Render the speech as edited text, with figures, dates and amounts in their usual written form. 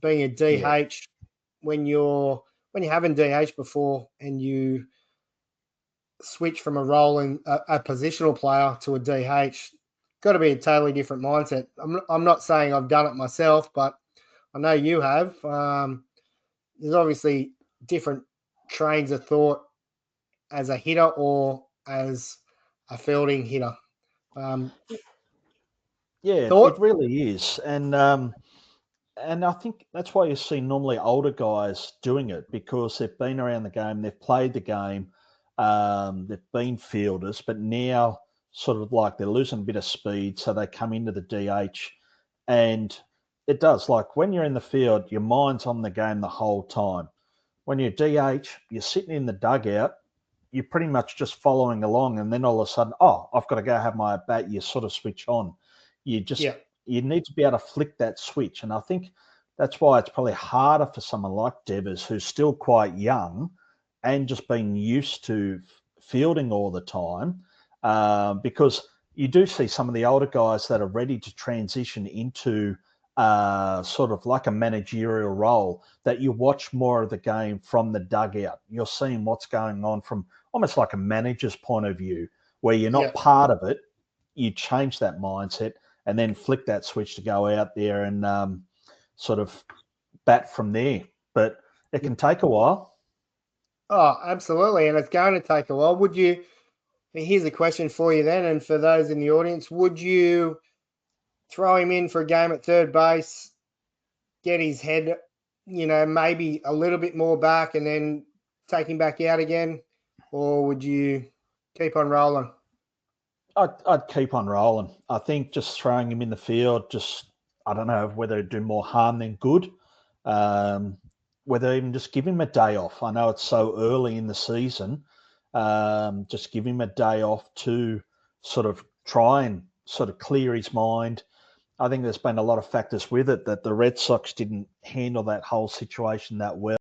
being a DH when you're having DH before and you switch from a role in a positional player to a DH, got to be a totally different mindset. I'm not saying I've done it myself, but I know you have. There's obviously different trains of thought as a hitter or as a fielding hitter. It really is. And I think that's why you see normally older guys doing it, because they've been around the game, they've played the game, they've been fielders, but now sort of like they're losing a bit of speed, so they come into the DH. And it does, like when you're in the field, your mind's on the game the whole time. When you're DH, you're sitting in the dugout, you're pretty much just following along, and then all of a sudden, I've got to go have my at bat. You sort of switch on. You need to be able to flick that switch. And I think that's why it's probably harder for someone like Devers, who's still quite young and just being used to fielding all the time, because you do see some of the older guys that are ready to transition into sort of like a managerial role, that you watch more of the game from the dugout. You're seeing what's going on from almost like a manager's point of view, where you're not part of it. You change that mindset and then flick that switch to go out there and sort of bat from there. But it can take a while. Oh, absolutely. And it's going to take a while. Here's a question for you then, and for those in the audience, would you throw him in for a game at third base, get his head, maybe a little bit more back and then take him back out again? Or would you keep on rolling? I'd keep on rolling. I think just throwing him in the field, I don't know whether it'd do more harm than good. Whether even just give him a day off. I know it's so early in the season. Just give him a day off to sort of try and sort of clear his mind. I think there's been a lot of factors with it, that the Red Sox didn't handle that whole situation that well.